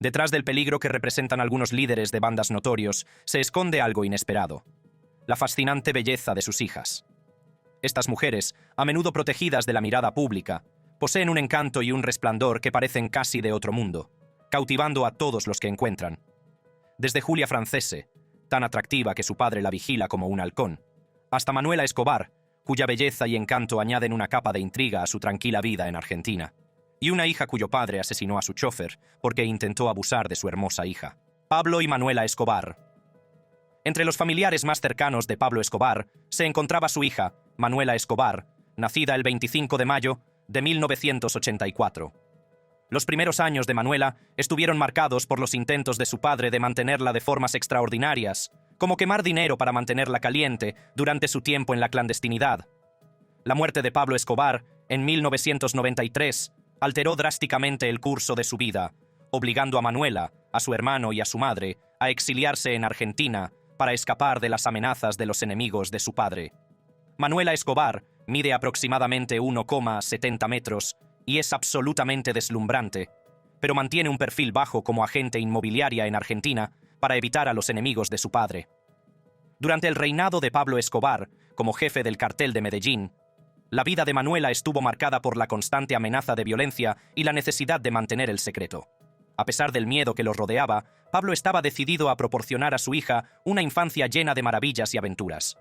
Detrás del peligro que representan algunos líderes de bandas notorios se esconde algo inesperado: la fascinante belleza de sus hijas. Estas mujeres, a menudo protegidas de la mirada pública, poseen un encanto y un resplandor que parecen casi de otro mundo, cautivando a todos los que encuentran. Desde Julia Francese, tan atractiva que su padre la vigila como un halcón, hasta Manuela Escobar, cuya belleza y encanto añaden una capa de intriga a su tranquila vida en Argentina, y una hija cuyo padre asesinó a su chofer porque intentó abusar de su hermosa hija. Pablo y Manuela Escobar. Entre los familiares más cercanos de Pablo Escobar se encontraba su hija, Manuela Escobar, nacida el 25 de mayo de 1984. Los primeros años de Manuela estuvieron marcados por los intentos de su padre de mantenerla de formas extraordinarias, como quemar dinero para mantenerla caliente durante su tiempo en la clandestinidad. La muerte de Pablo Escobar, en 1993, alteró drásticamente el curso de su vida, obligando a Manuela, a su hermano y a su madre a exiliarse en Argentina para escapar de las amenazas de los enemigos de su padre. Manuela Escobar mide aproximadamente 1,70 metros y es absolutamente deslumbrante, pero mantiene un perfil bajo como agente inmobiliaria en Argentina para evitar a los enemigos de su padre. Durante el reinado de Pablo Escobar, como jefe del cartel de Medellín, la vida de Manuela estuvo marcada por la constante amenaza de violencia y la necesidad de mantener el secreto. A pesar del miedo que los rodeaba, Pablo estaba decidido a proporcionar a su hija una infancia llena de maravillas y aventuras.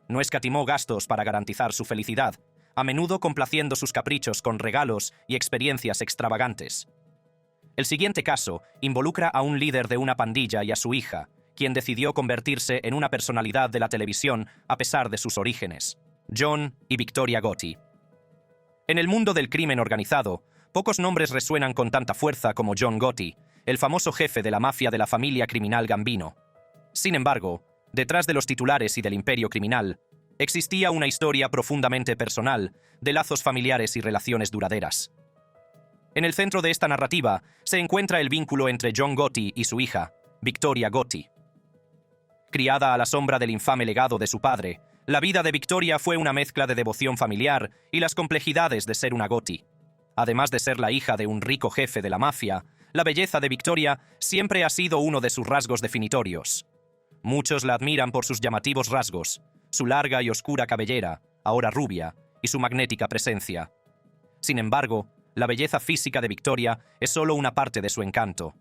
No escatimó gastos para garantizar su felicidad, a menudo complaciendo sus caprichos con regalos y experiencias extravagantes. El siguiente caso involucra a un líder de una pandilla y a su hija, quien decidió convertirse en una personalidad de la televisión a pesar de sus orígenes: John y Victoria Gotti. En el mundo del crimen organizado, pocos nombres resuenan con tanta fuerza como John Gotti, el famoso jefe de la mafia de la familia criminal Gambino. Sin embargo, detrás de los titulares y del imperio criminal, existía una historia profundamente personal, de lazos familiares y relaciones duraderas. En el centro de esta narrativa se encuentra el vínculo entre John Gotti y su hija, Victoria Gotti. Criada a la sombra del infame legado de su padre, la vida de Victoria fue una mezcla de devoción familiar y las complejidades de ser una Gotti. Además de ser la hija de un rico jefe de la mafia, la belleza de Victoria siempre ha sido uno de sus rasgos definitorios. Muchos la admiran por sus llamativos rasgos, su larga y oscura cabellera, ahora rubia, y su magnética presencia. Sin embargo, la belleza física de Victoria es solo una parte de su encanto.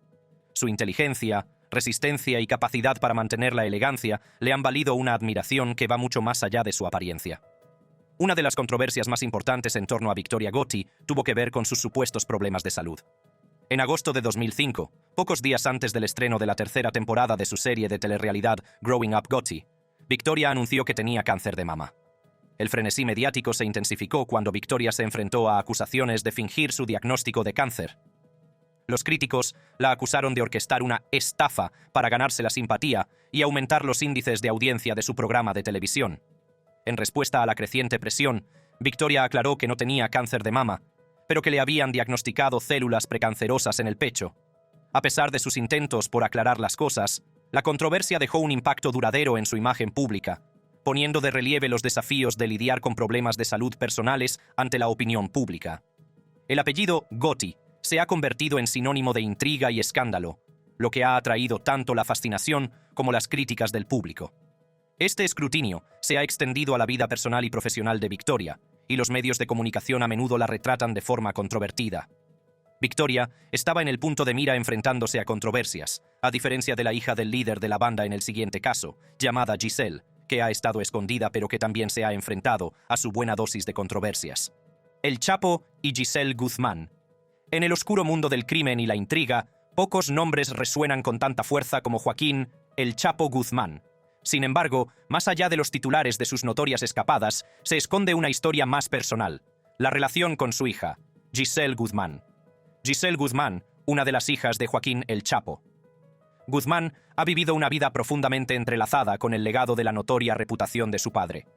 Su inteligencia, resistencia y capacidad para mantener la elegancia le han valido una admiración que va mucho más allá de su apariencia. Una de las controversias más importantes en torno a Victoria Gotti tuvo que ver con sus supuestos problemas de salud. En agosto de 2005, pocos días antes del estreno de la tercera temporada de su serie de telerrealidad Growing Up Gotti, Victoria anunció que tenía cáncer de mama. El frenesí mediático se intensificó cuando Victoria se enfrentó a acusaciones de fingir su diagnóstico de cáncer. Los críticos la acusaron de orquestar una estafa para ganarse la simpatía y aumentar los índices de audiencia de su programa de televisión. En respuesta a la creciente presión, Victoria aclaró que no tenía cáncer de mama, pero que le habían diagnosticado células precancerosas en el pecho. A pesar de sus intentos por aclarar las cosas, la controversia dejó un impacto duradero en su imagen pública, poniendo de relieve los desafíos de lidiar con problemas de salud personales ante la opinión pública. El apellido Gotti se ha convertido en sinónimo de intriga y escándalo, lo que ha atraído tanto la fascinación como las críticas del público. Este escrutinio se ha extendido a la vida personal y profesional de Victoria, y los medios de comunicación a menudo la retratan de forma controvertida. Victoria estaba en el punto de mira enfrentándose a controversias, a diferencia de la hija del líder de la banda en el siguiente caso, llamada Giselle, que ha estado escondida pero que también se ha enfrentado a su buena dosis de controversias. El Chapo y Giselle Guzmán. En el oscuro mundo del crimen y la intriga, pocos nombres resuenan con tanta fuerza como Joaquín El Chapo Guzmán. Sin embargo, más allá de los titulares de sus notorias escapadas, se esconde una historia más personal: la relación con su hija, Giselle Guzmán. Giselle Guzmán, una de las hijas de Joaquín El Chapo. Guzmán ha vivido una vida profundamente entrelazada con el legado de la notoria reputación de su padre.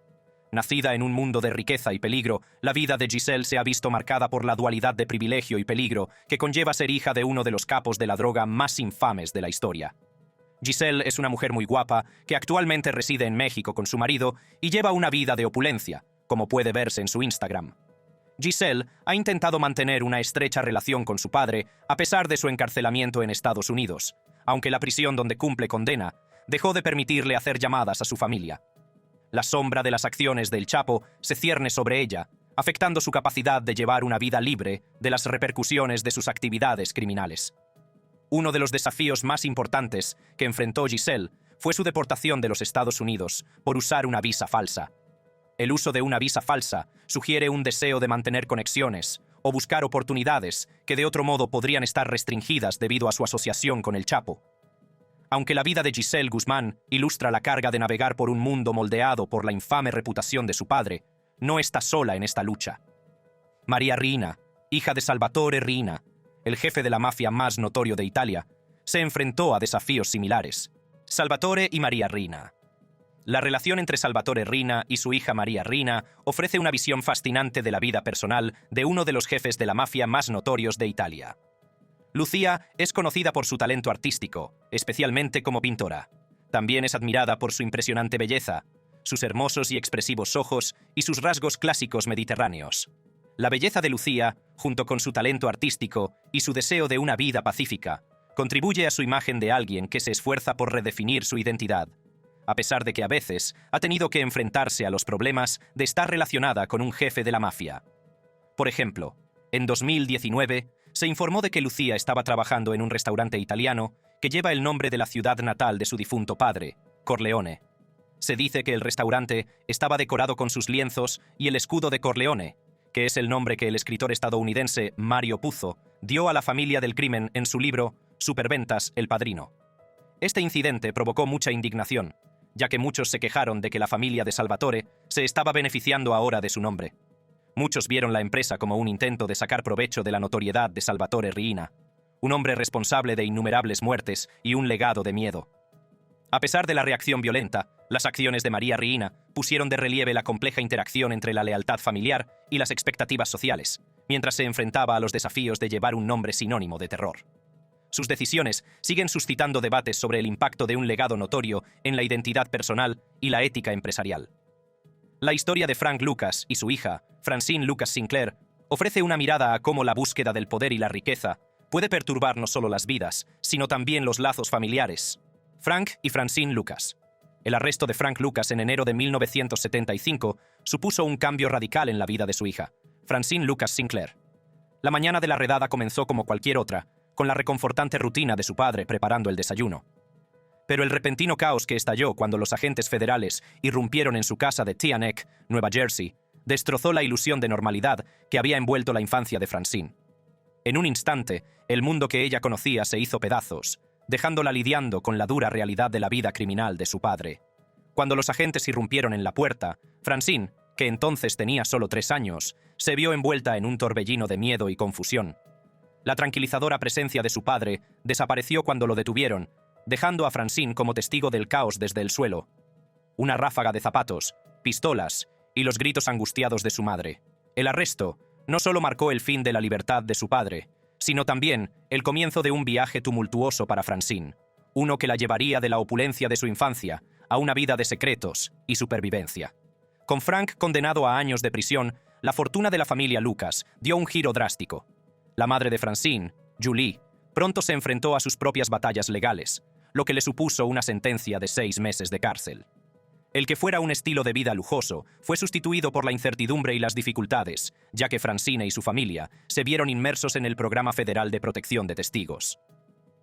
Nacida en un mundo de riqueza y peligro, la vida de Giselle se ha visto marcada por la dualidad de privilegio y peligro que conlleva ser hija de uno de los capos de la droga más infames de la historia. Giselle es una mujer muy guapa que actualmente reside en México con su marido y lleva una vida de opulencia, como puede verse en su Instagram. Giselle ha intentado mantener una estrecha relación con su padre a pesar de su encarcelamiento en Estados Unidos, aunque la prisión donde cumple condena dejó de permitirle hacer llamadas a su familia. La sombra de las acciones del Chapo se cierne sobre ella, afectando su capacidad de llevar una vida libre de las repercusiones de sus actividades criminales. Uno de los desafíos más importantes que enfrentó Giselle fue su deportación de los Estados Unidos por usar una visa falsa. El uso de una visa falsa sugiere un deseo de mantener conexiones o buscar oportunidades que de otro modo podrían estar restringidas debido a su asociación con el Chapo. Aunque la vida de Giselle Guzmán ilustra la carga de navegar por un mundo moldeado por la infame reputación de su padre, no está sola en esta lucha. María Riina, hija de Salvatore Riina, el jefe de la mafia más notorio de Italia, se enfrentó a desafíos similares. Salvatore y María Riina. La relación entre Salvatore Riina y su hija María Riina ofrece una visión fascinante de la vida personal de uno de los jefes de la mafia más notorios de Italia. Lucía es conocida por su talento artístico, especialmente como pintora. También es admirada por su impresionante belleza, sus hermosos y expresivos ojos y sus rasgos clásicos mediterráneos. La belleza de Lucía, junto con su talento artístico y su deseo de una vida pacífica, contribuye a su imagen de alguien que se esfuerza por redefinir su identidad, a pesar de que a veces ha tenido que enfrentarse a los problemas de estar relacionada con un jefe de la mafia. Por ejemplo, en 2019 se informó de que Lucía estaba trabajando en un restaurante italiano que lleva el nombre de la ciudad natal de su difunto padre, Corleone. Se dice que el restaurante estaba decorado con sus lienzos y el escudo de Corleone, que es el nombre que el escritor estadounidense Mario Puzo dio a la familia del crimen en su libro Superventas, El Padrino. Este incidente provocó mucha indignación, ya que muchos se quejaron de que la familia de Salvatore se estaba beneficiando ahora de su nombre. Muchos vieron la empresa como un intento de sacar provecho de la notoriedad de Salvatore Riina, un hombre responsable de innumerables muertes y un legado de miedo. A pesar de la reacción violenta, las acciones de María Riina pusieron de relieve la compleja interacción entre la lealtad familiar y las expectativas sociales, mientras se enfrentaba a los desafíos de llevar un nombre sinónimo de terror. Sus decisiones siguen suscitando debates sobre el impacto de un legado notorio en la identidad personal y la ética empresarial. La historia de Frank Lucas y su hija, Francine Lucas Sinclair, ofrece una mirada a cómo la búsqueda del poder y la riqueza puede perturbar no solo las vidas, sino también los lazos familiares. Frank y Francine Lucas. El arresto de Frank Lucas en enero de 1975 supuso un cambio radical en la vida de su hija, Francine Lucas Sinclair. La mañana de la redada comenzó como cualquier otra, con la reconfortante rutina de su padre preparando el desayuno. Pero el repentino caos que estalló cuando los agentes federales irrumpieron en su casa de Teaneck, Nueva Jersey, destrozó la ilusión de normalidad que había envuelto la infancia de Francine. En un instante, el mundo que ella conocía se hizo pedazos, dejándola lidiando con la dura realidad de la vida criminal de su padre. Cuando los agentes irrumpieron en la puerta, Francine, que entonces tenía solo 3 años, se vio envuelta en un torbellino de miedo y confusión. La tranquilizadora presencia de su padre desapareció cuando lo detuvieron, dejando a Francine como testigo del caos desde el suelo. Una ráfaga de zapatos, pistolas y los gritos angustiados de su madre. El arresto no solo marcó el fin de la libertad de su padre, sino también el comienzo de un viaje tumultuoso para Francine, uno que la llevaría de la opulencia de su infancia a una vida de secretos y supervivencia. Con Frank condenado a años de prisión, la fortuna de la familia Lucas dio un giro drástico. La madre de Francine, Julie, pronto se enfrentó a sus propias batallas legales, lo que le supuso una sentencia de 6 meses de cárcel. El que fuera un estilo de vida lujoso fue sustituido por la incertidumbre y las dificultades, ya que Francine y su familia se vieron inmersos en el Programa Federal de Protección de Testigos.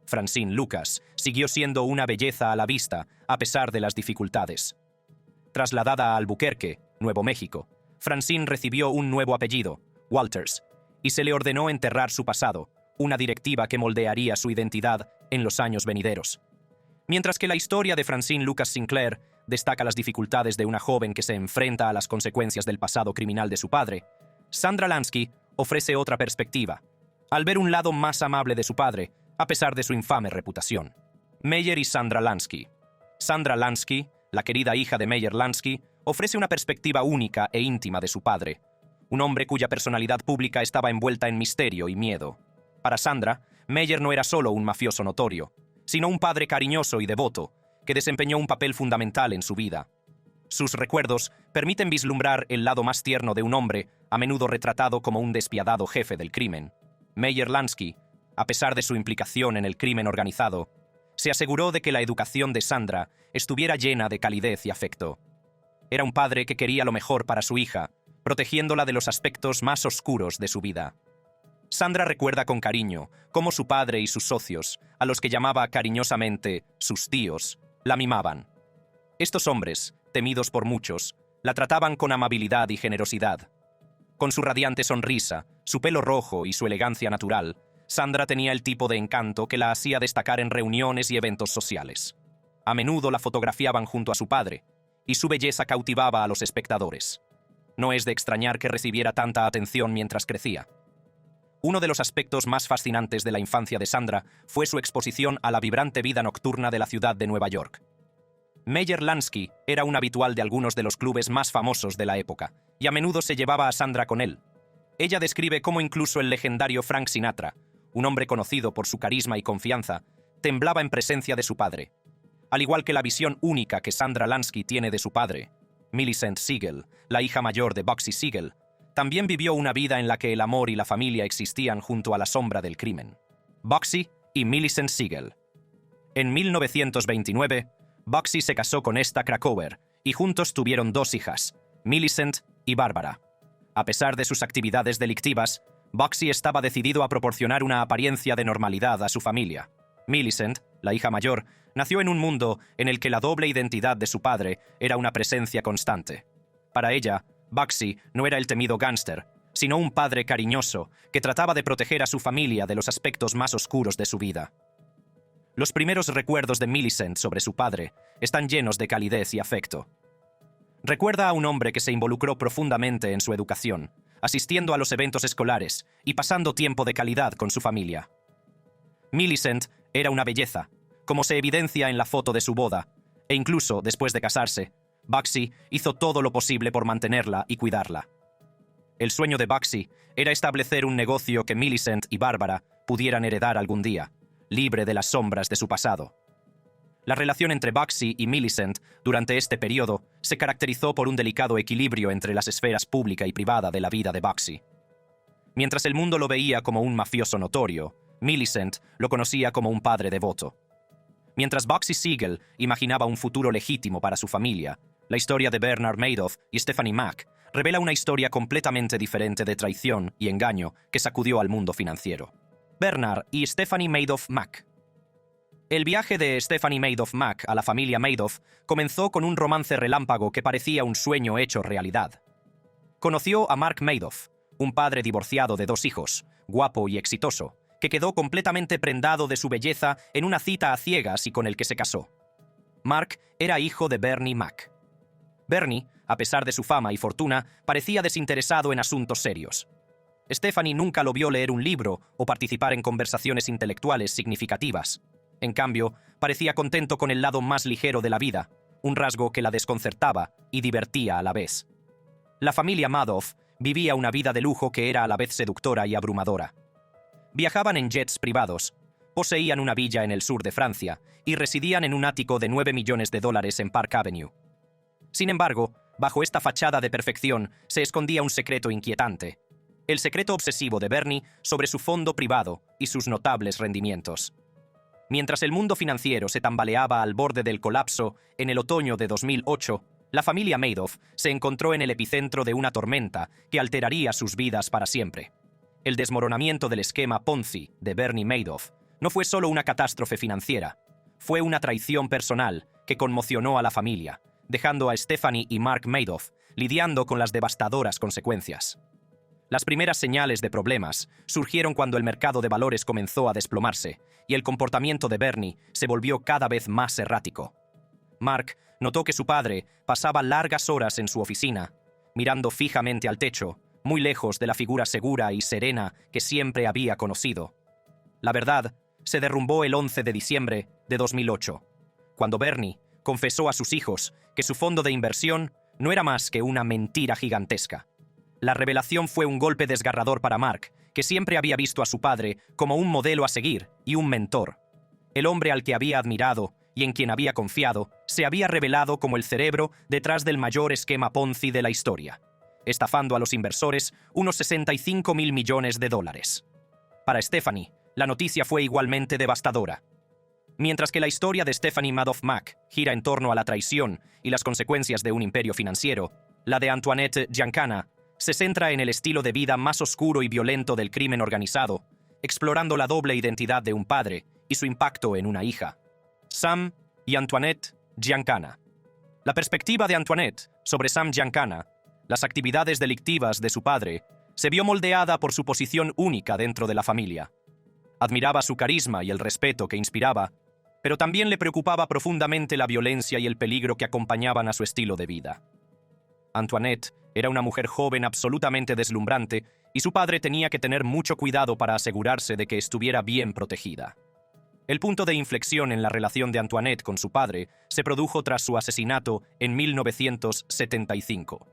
Francine Lucas siguió siendo una belleza a la vista a pesar de las dificultades. Trasladada a Albuquerque, Nuevo México, Francine recibió un nuevo apellido, Walters, y se le ordenó enterrar su pasado, una directiva que moldearía su identidad en los años venideros. Mientras que la historia de Francine Lucas Sinclair destaca las dificultades de una joven que se enfrenta a las consecuencias del pasado criminal de su padre, Sandra Lansky ofrece otra perspectiva, al ver un lado más amable de su padre, a pesar de su infame reputación. Meyer y Sandra Lansky. Sandra Lansky, la querida hija de Meyer Lansky, ofrece una perspectiva única e íntima de su padre, un hombre cuya personalidad pública estaba envuelta en misterio y miedo. Para Sandra, Meyer no era solo un mafioso notorio, sino un padre cariñoso y devoto, que desempeñó un papel fundamental en su vida. Sus recuerdos permiten vislumbrar el lado más tierno de un hombre, a menudo retratado como un despiadado jefe del crimen. Meyer Lansky, a pesar de su implicación en el crimen organizado, se aseguró de que la educación de Sandra estuviera llena de calidez y afecto. Era un padre que quería lo mejor para su hija, protegiéndola de los aspectos más oscuros de su vida. Sandra recuerda con cariño cómo su padre y sus socios, a los que llamaba cariñosamente sus tíos, la mimaban. Estos hombres, temidos por muchos, la trataban con amabilidad y generosidad. Con su radiante sonrisa, su pelo rojo y su elegancia natural, Sandra tenía el tipo de encanto que la hacía destacar en reuniones y eventos sociales. A menudo la fotografiaban junto a su padre, y su belleza cautivaba a los espectadores. No es de extrañar que recibiera tanta atención mientras crecía. Uno de los aspectos más fascinantes de la infancia de Sandra fue su exposición a la vibrante vida nocturna de la ciudad de Nueva York. Meyer Lansky era un habitual de algunos de los clubes más famosos de la época, y a menudo se llevaba a Sandra con él. Ella describe cómo incluso el legendario Frank Sinatra, un hombre conocido por su carisma y confianza, temblaba en presencia de su padre. Al igual que la visión única que Sandra Lansky tiene de su padre, Millicent Siegel, la hija mayor de Bugsy Siegel, también vivió una vida en la que el amor y la familia existían junto a la sombra del crimen. Bugsy y Millicent Siegel. En 1929, Bugsy se casó con Esta Krakower y juntos tuvieron 2 hijas, Millicent y Barbara. A pesar de sus actividades delictivas, Bugsy estaba decidido a proporcionar una apariencia de normalidad a su familia. Millicent, la hija mayor, nació en un mundo en el que la doble identidad de su padre era una presencia constante. Para ella, Bugsy no era el temido gángster, sino un padre cariñoso que trataba de proteger a su familia de los aspectos más oscuros de su vida. Los primeros recuerdos de Millicent sobre su padre están llenos de calidez y afecto. Recuerda a un hombre que se involucró profundamente en su educación, asistiendo a los eventos escolares y pasando tiempo de calidad con su familia. Millicent era una belleza, como se evidencia en la foto de su boda, e incluso después de casarse, Bugsy hizo todo lo posible por mantenerla y cuidarla. El sueño de Bugsy era establecer un negocio que Millicent y Barbara pudieran heredar algún día, libre de las sombras de su pasado. La relación entre Bugsy y Millicent durante este periodo se caracterizó por un delicado equilibrio entre las esferas pública y privada de la vida de Bugsy. Mientras el mundo lo veía como un mafioso notorio, Millicent lo conocía como un padre devoto. Mientras Bugsy Siegel imaginaba un futuro legítimo para su familia, la historia de Bernard Madoff y Stephanie Mack revela una historia completamente diferente de traición y engaño que sacudió al mundo financiero. Bernard y Stephanie Madoff Mack. El viaje de Stephanie Madoff Mack a la familia Madoff comenzó con un romance relámpago que parecía un sueño hecho realidad. Conoció a Mark Madoff, un padre divorciado de 2 hijos, guapo y exitoso, que quedó completamente prendado de su belleza en una cita a ciegas y con el que se casó. Mark era hijo de Bernie Mack. Bernie, a pesar de su fama y fortuna, parecía desinteresado en asuntos serios. Stephanie nunca lo vio leer un libro o participar en conversaciones intelectuales significativas. En cambio, parecía contento con el lado más ligero de la vida, un rasgo que la desconcertaba y divertía a la vez. La familia Madoff vivía una vida de lujo que era a la vez seductora y abrumadora. Viajaban en jets privados, poseían una villa en el sur de Francia y residían en un ático de $9 millones en Park Avenue. Sin embargo, bajo esta fachada de perfección se escondía un secreto inquietante: el secreto obsesivo de Bernie sobre su fondo privado y sus notables rendimientos. Mientras el mundo financiero se tambaleaba al borde del colapso en el otoño de 2008, la familia Madoff se encontró en el epicentro de una tormenta que alteraría sus vidas para siempre. El desmoronamiento del esquema Ponzi de Bernie Madoff no fue solo una catástrofe financiera, fue una traición personal que conmocionó a la familia, dejando a Stephanie y Mark Madoff lidiando con las devastadoras consecuencias. Las primeras señales de problemas surgieron cuando el mercado de valores comenzó a desplomarse y el comportamiento de Bernie se volvió cada vez más errático. Mark notó que su padre pasaba largas horas en su oficina, mirando fijamente al techo, muy lejos de la figura segura y serena que siempre había conocido. La verdad se derrumbó el 11 de diciembre de 2008, cuando Bernie confesó a sus hijos que su fondo de inversión no era más que una mentira gigantesca. La revelación fue un golpe desgarrador para Mark, que siempre había visto a su padre como un modelo a seguir y un mentor. El hombre al que había admirado y en quien había confiado, se había revelado como el cerebro detrás del mayor esquema Ponzi de la historia, estafando a los inversores unos 65.000 millones de dólares. Para Stephanie, la noticia fue igualmente devastadora. Mientras que la historia de Stephanie Madoff Mack gira en torno a la traición y las consecuencias de un imperio financiero, la de Antoinette Giancana se centra en el estilo de vida más oscuro y violento del crimen organizado, explorando la doble identidad de un padre y su impacto en una hija. Sam y Antoinette Giancana. La perspectiva de Antoinette sobre Sam Giancana, las actividades delictivas de su padre, se vio moldeada por su posición única dentro de la familia. Admiraba su carisma y el respeto que inspiraba, pero también le preocupaba profundamente la violencia y el peligro que acompañaban a su estilo de vida. Antoinette era una mujer joven absolutamente deslumbrante y su padre tenía que tener mucho cuidado para asegurarse de que estuviera bien protegida. El punto de inflexión en la relación de Antoinette con su padre se produjo tras su asesinato en 1975.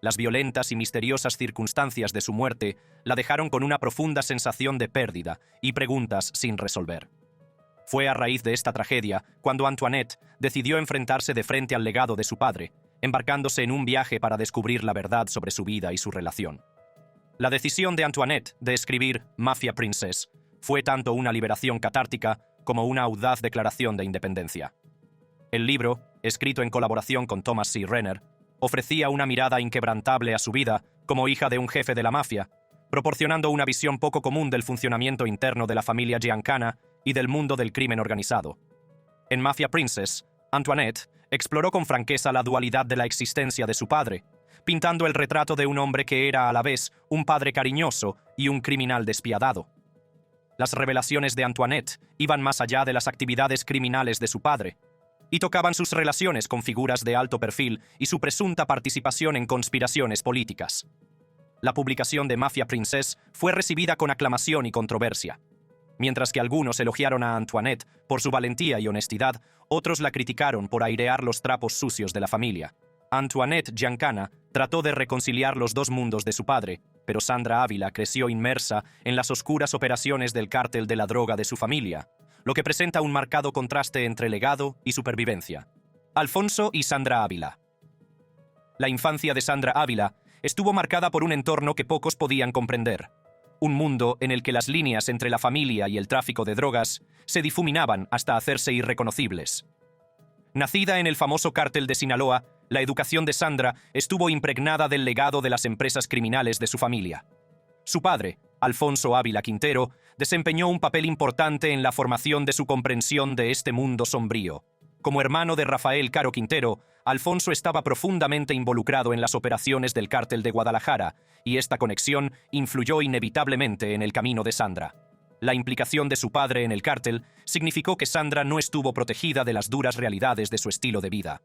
Las violentas y misteriosas circunstancias de su muerte la dejaron con una profunda sensación de pérdida y preguntas sin resolver. Fue a raíz de esta tragedia cuando Antoinette decidió enfrentarse de frente al legado de su padre, embarcándose en un viaje para descubrir la verdad sobre su vida y su relación. La decisión de Antoinette de escribir Mafia Princess fue tanto una liberación catártica como una audaz declaración de independencia. El libro, escrito en colaboración con Thomas C. Renner, ofrecía una mirada inquebrantable a su vida como hija de un jefe de la mafia, proporcionando una visión poco común del funcionamiento interno de la familia Giancana y del mundo del crimen organizado. En Mafia Princess, Antoinette exploró con franqueza la dualidad de la existencia de su padre, pintando el retrato de un hombre que era a la vez un padre cariñoso y un criminal despiadado. Las revelaciones de Antoinette iban más allá de las actividades criminales de su padre, y tocaban sus relaciones con figuras de alto perfil y su presunta participación en conspiraciones políticas. La publicación de Mafia Princess fue recibida con aclamación y controversia. Mientras que algunos elogiaron a Antoinette por su valentía y honestidad, otros la criticaron por airear los trapos sucios de la familia. Antoinette Giancana trató de reconciliar los dos mundos de su padre, pero Sandra Ávila creció inmersa en las oscuras operaciones del cártel de la droga de su familia, lo que presenta un marcado contraste entre legado y supervivencia. Alfonso y Sandra Ávila. La infancia de Sandra Ávila estuvo marcada por un entorno que pocos podían comprender. Un mundo en el que las líneas entre la familia y el tráfico de drogas se difuminaban hasta hacerse irreconocibles. Nacida en el famoso cártel de Sinaloa, la educación de Sandra estuvo impregnada del legado de las empresas criminales de su familia. Su padre, Alfonso Ávila Quintero, desempeñó un papel importante en la formación de su comprensión de este mundo sombrío. Como hermano de Rafael Caro Quintero, Alfonso estaba profundamente involucrado en las operaciones del cártel de Guadalajara, y esta conexión influyó inevitablemente en el camino de Sandra. La implicación de su padre en el cártel significó que Sandra no estuvo protegida de las duras realidades de su estilo de vida.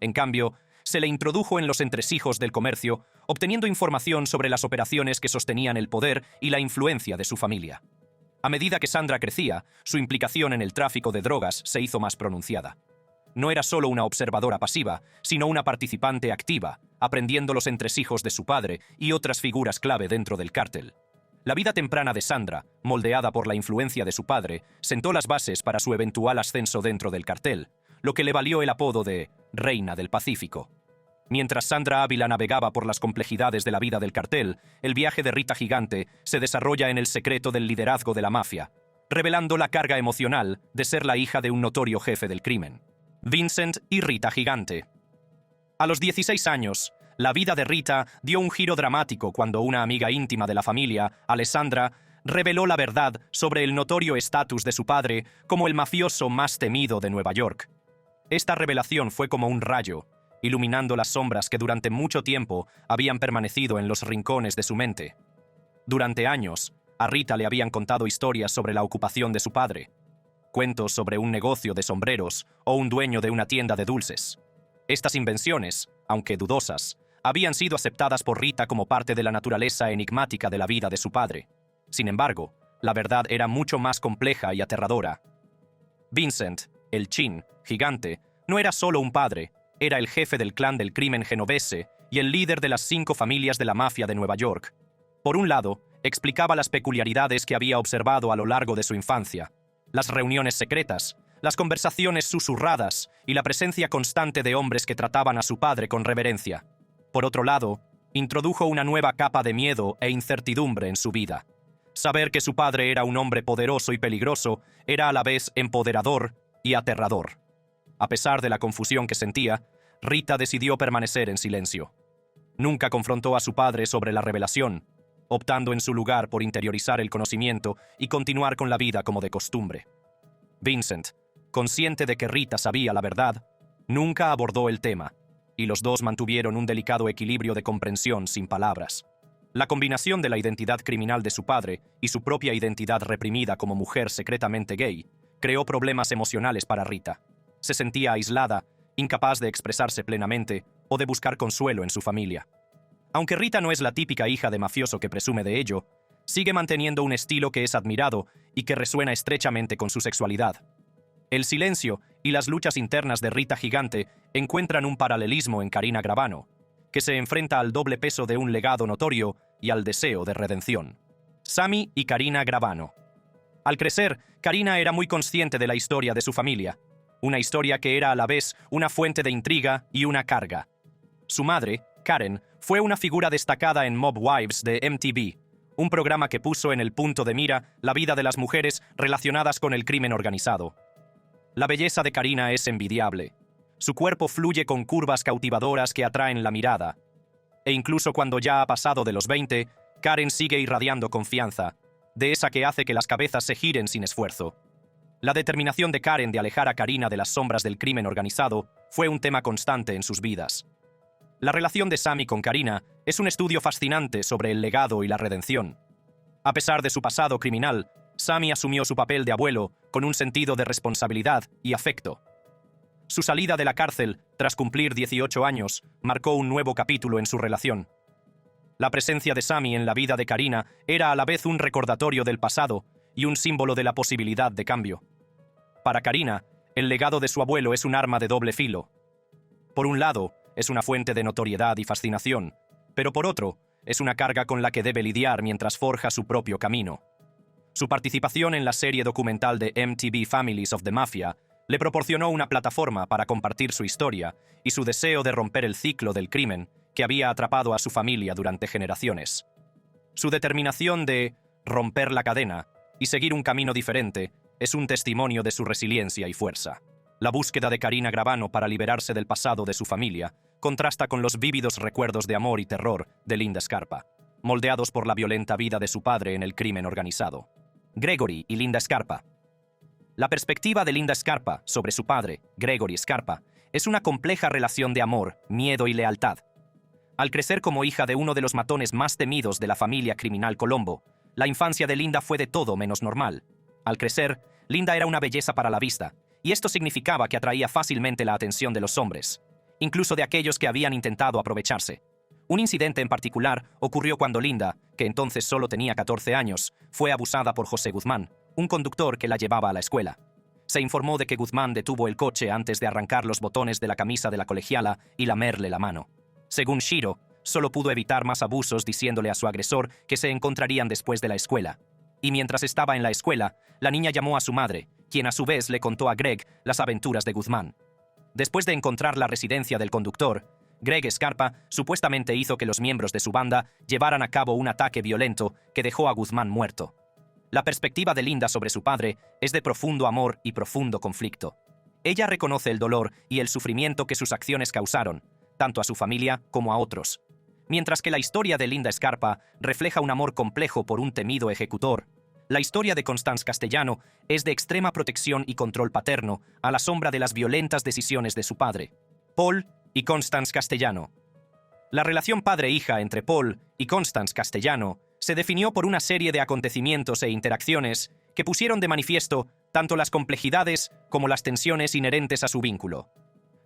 En cambio, se le introdujo en los entresijos del comercio, obteniendo información sobre las operaciones que sostenían el poder y la influencia de su familia. A medida que Sandra crecía, su implicación en el tráfico de drogas se hizo más pronunciada. No era solo una observadora pasiva, sino una participante activa, aprendiendo los entresijos de su padre y otras figuras clave dentro del cártel. La vida temprana de Sandra, moldeada por la influencia de su padre, sentó las bases para su eventual ascenso dentro del cartel, lo que le valió el apodo de Reina del Pacífico. Mientras Sandra Ávila navegaba por las complejidades de la vida del cartel, el viaje de Rita Gigante se desarrolla en el secreto del liderazgo de la mafia, revelando la carga emocional de ser la hija de un notorio jefe del crimen. Vincent y Rita Gigante. A los 16 años, la vida de Rita dio un giro dramático cuando una amiga íntima de la familia, Alessandra, reveló la verdad sobre el notorio estatus de su padre como el mafioso más temido de Nueva York. Esta revelación fue como un rayo, iluminando las sombras que durante mucho tiempo habían permanecido en los rincones de su mente. Durante años, a Rita le habían contado historias sobre la ocupación de su padre, cuentos sobre un negocio de sombreros o un dueño de una tienda de dulces. Estas invenciones, aunque dudosas, habían sido aceptadas por Rita como parte de la naturaleza enigmática de la vida de su padre. Sin embargo, la verdad era mucho más compleja y aterradora. Vincent, el Chin, Gigante, no era solo un padre, era el jefe del clan del crimen genovese y el líder de las 5 familias de la mafia de Nueva York. Por un lado, explicaba las peculiaridades que había observado a lo largo de su infancia, las reuniones secretas, las conversaciones susurradas y la presencia constante de hombres que trataban a su padre con reverencia. Por otro lado, introdujo una nueva capa de miedo e incertidumbre en su vida. Saber que su padre era un hombre poderoso y peligroso era a la vez empoderador y aterrador. A pesar de la confusión que sentía, Rita decidió permanecer en silencio. Nunca confrontó a su padre sobre la revelación, optando en su lugar por interiorizar el conocimiento y continuar con la vida como de costumbre. Vincent, consciente de que Rita sabía la verdad, nunca abordó el tema, y los dos mantuvieron un delicado equilibrio de comprensión sin palabras. La combinación de la identidad criminal de su padre y su propia identidad reprimida como mujer secretamente gay creó problemas emocionales para Rita. Se sentía aislada, incapaz de expresarse plenamente o de buscar consuelo en su familia. Aunque Rita no es la típica hija de mafioso que presume de ello, sigue manteniendo un estilo que es admirado y que resuena estrechamente con su sexualidad. El silencio y las luchas internas de Rita Gigante encuentran un paralelismo en Karina Gravano, que se enfrenta al doble peso de un legado notorio y al deseo de redención. Sammy y Karina Gravano. Al crecer, Karina era muy consciente de la historia de su familia, una historia que era a la vez una fuente de intriga y una carga. Su madre, Karen, fue una figura destacada en Mob Wives de MTV, un programa que puso en el punto de mira la vida de las mujeres relacionadas con el crimen organizado. La belleza de Karina es envidiable. Su cuerpo fluye con curvas cautivadoras que atraen la mirada. E incluso cuando ya ha pasado de los 20, Karen sigue irradiando confianza, de esa que hace que las cabezas se giren sin esfuerzo. La determinación de Karen de alejar a Karina de las sombras del crimen organizado fue un tema constante en sus vidas. La relación de Sammy con Karina es un estudio fascinante sobre el legado y la redención. A pesar de su pasado criminal, Sammy asumió su papel de abuelo con un sentido de responsabilidad y afecto. Su salida de la cárcel, tras cumplir 18 años, marcó un nuevo capítulo en su relación. La presencia de Sammy en la vida de Karina era a la vez un recordatorio del pasado y un símbolo de la posibilidad de cambio. Para Karina, el legado de su abuelo es un arma de doble filo. Por un lado, es una fuente de notoriedad y fascinación, pero por otro, es una carga con la que debe lidiar mientras forja su propio camino. Su participación en la serie documental de MTV Families of the Mafia le proporcionó una plataforma para compartir su historia y su deseo de romper el ciclo del crimen que había atrapado a su familia durante generaciones. Su determinación de romper la cadena y seguir un camino diferente es un testimonio de su resiliencia y fuerza. La búsqueda de Karina Gravano para liberarse del pasado de su familia contrasta con los vívidos recuerdos de amor y terror de Linda Scarpa, moldeados por la violenta vida de su padre en el crimen organizado. Gregory y Linda Scarpa. La perspectiva de Linda Scarpa sobre su padre, Gregory Scarpa, es una compleja relación de amor, miedo y lealtad. Al crecer como hija de uno de los matones más temidos de la familia criminal Colombo, la infancia de Linda fue de todo menos normal. Al crecer, Linda era una belleza para la vista, y esto significaba que atraía fácilmente la atención de los hombres, incluso de aquellos que habían intentado aprovecharse. Un incidente en particular ocurrió cuando Linda, que entonces solo tenía 14 años, fue abusada por José Guzmán, un conductor que la llevaba a la escuela. Se informó de que Guzmán detuvo el coche antes de arrancar los botones de la camisa de la colegiala y lamerle la mano. Según Shiro, solo pudo evitar más abusos diciéndole a su agresor que se encontrarían después de la escuela. Y mientras estaba en la escuela, la niña llamó a su madre, quien a su vez le contó a Greg las aventuras de Guzmán. Después de encontrar la residencia del conductor, Greg Scarpa supuestamente hizo que los miembros de su banda llevaran a cabo un ataque violento que dejó a Guzmán muerto. La perspectiva de Linda sobre su padre es de profundo amor y profundo conflicto. Ella reconoce el dolor y el sufrimiento que sus acciones causaron, tanto a su familia como a otros. Mientras que la historia de Linda Scarpa refleja un amor complejo por un temido ejecutor, la historia de Constance Castellano es de extrema protección y control paterno a la sombra de las violentas decisiones de su padre. Paul y Constance Castellano. La relación padre-hija entre Paul y Constance Castellano se definió por una serie de acontecimientos e interacciones que pusieron de manifiesto tanto las complejidades como las tensiones inherentes a su vínculo.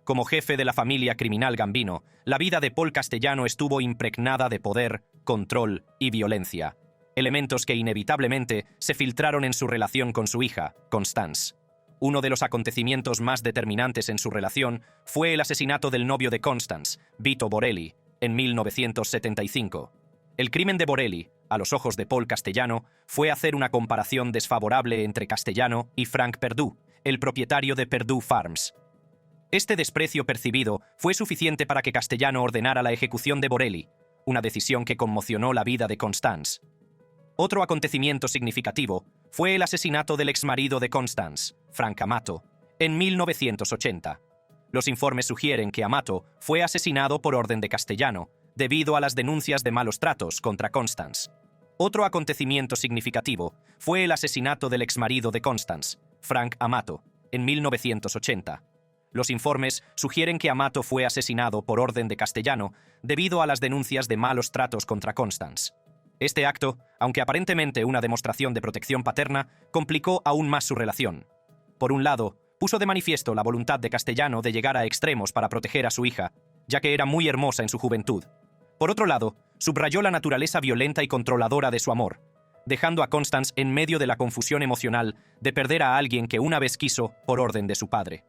Como jefe de la familia criminal Gambino, la vida de Paul Castellano estuvo impregnada de poder, control y violencia, elementos que inevitablemente se filtraron en su relación con su hija, Constance. Uno de los acontecimientos más determinantes en su relación fue el asesinato del novio de Constance, Vito Borelli, en 1975. El crimen de Borelli, a los ojos de Paul Castellano, fue hacer una comparación desfavorable entre Castellano y Frank Perdue, el propietario de Perdue Farms. Este desprecio percibido fue suficiente para que Castellano ordenara la ejecución de Borelli, una decisión que conmocionó la vida de Constance. Otro acontecimiento significativo fue el asesinato del exmarido de Constance, Frank Amato, en 1980. Los informes sugieren que Amato fue asesinado por orden de Castellano, debido a las denuncias de malos tratos contra Constance. Otro acontecimiento significativo fue el asesinato del exmarido de Constance, Frank Amato, en 1980. Los informes sugieren que Amato fue asesinado por orden de Castellano debido a las denuncias de malos tratos contra Constance. Este acto, aunque aparentemente una demostración de protección paterna, complicó aún más su relación. Por un lado, puso de manifiesto la voluntad de Castellano de llegar a extremos para proteger a su hija, ya que era muy hermosa en su juventud. Por otro lado, subrayó la naturaleza violenta y controladora de su amor, dejando a Constance en medio de la confusión emocional de perder a alguien que una vez quiso por orden de su padre.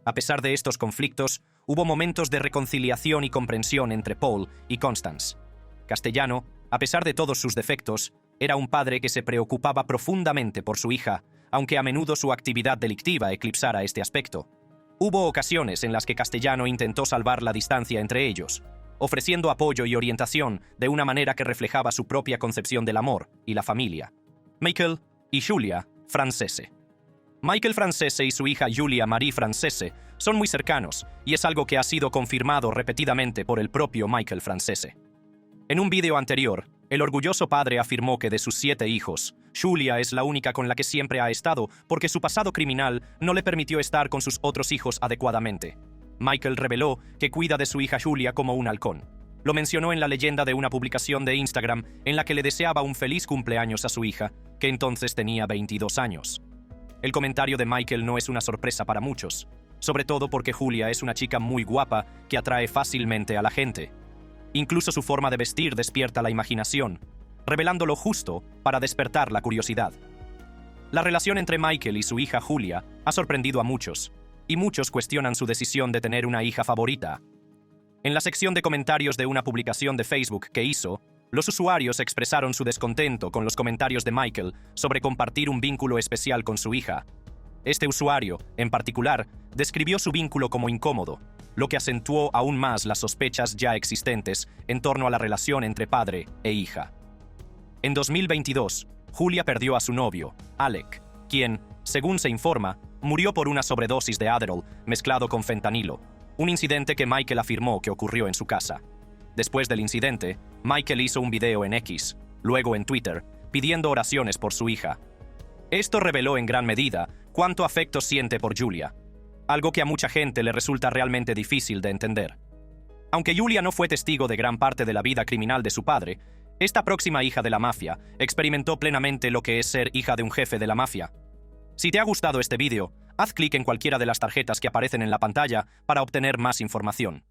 A pesar de estos conflictos, hubo momentos de reconciliación y comprensión entre Paul y Constance. Castellano, a pesar de todos sus defectos, era un padre que se preocupaba profundamente por su hija, aunque a menudo su actividad delictiva eclipsara este aspecto. Hubo ocasiones en las que Castellano intentó salvar la distancia entre ellos, ofreciendo apoyo y orientación de una manera que reflejaba su propia concepción del amor y la familia. Michael y Julia Francese. Michael Francese y su hija Julia Marie Francese son muy cercanos, y es algo que ha sido confirmado repetidamente por el propio Michael Francese. En un vídeo anterior, el orgulloso padre afirmó que de sus 7 hijos, Julia es la única con la que siempre ha estado porque su pasado criminal no le permitió estar con sus otros hijos adecuadamente. Michael reveló que cuida de su hija Julia como un halcón. Lo mencionó en la leyenda de una publicación de Instagram en la que le deseaba un feliz cumpleaños a su hija, que entonces tenía 22 años. El comentario de Michael no es una sorpresa para muchos, sobre todo porque Julia es una chica muy guapa que atrae fácilmente a la gente. Incluso su forma de vestir despierta la imaginación, revelando lo justo para despertar la curiosidad. La relación entre Michael y su hija Julia ha sorprendido a muchos, y muchos cuestionan su decisión de tener una hija favorita. En la sección de comentarios de una publicación de Facebook que hizo, los usuarios expresaron su descontento con los comentarios de Michael sobre compartir un vínculo especial con su hija. Este usuario, en particular, describió su vínculo como incómodo, lo que acentuó aún más las sospechas ya existentes en torno a la relación entre padre e hija. En 2022, Julia perdió a su novio, Alec, quien, según se informa, murió por una sobredosis de Adderall mezclado con fentanilo, un incidente que Michael afirmó que ocurrió en su casa. Después del incidente, Michael hizo un video en X, luego en Twitter, pidiendo oraciones por su hija. Esto reveló en gran medida cuánto afecto siente por Julia, algo que a mucha gente le resulta realmente difícil de entender. Aunque Julia no fue testigo de gran parte de la vida criminal de su padre, esta próxima hija de la mafia experimentó plenamente lo que es ser hija de un jefe de la mafia. Si te ha gustado este vídeo, haz clic en cualquiera de las tarjetas que aparecen en la pantalla para obtener más información.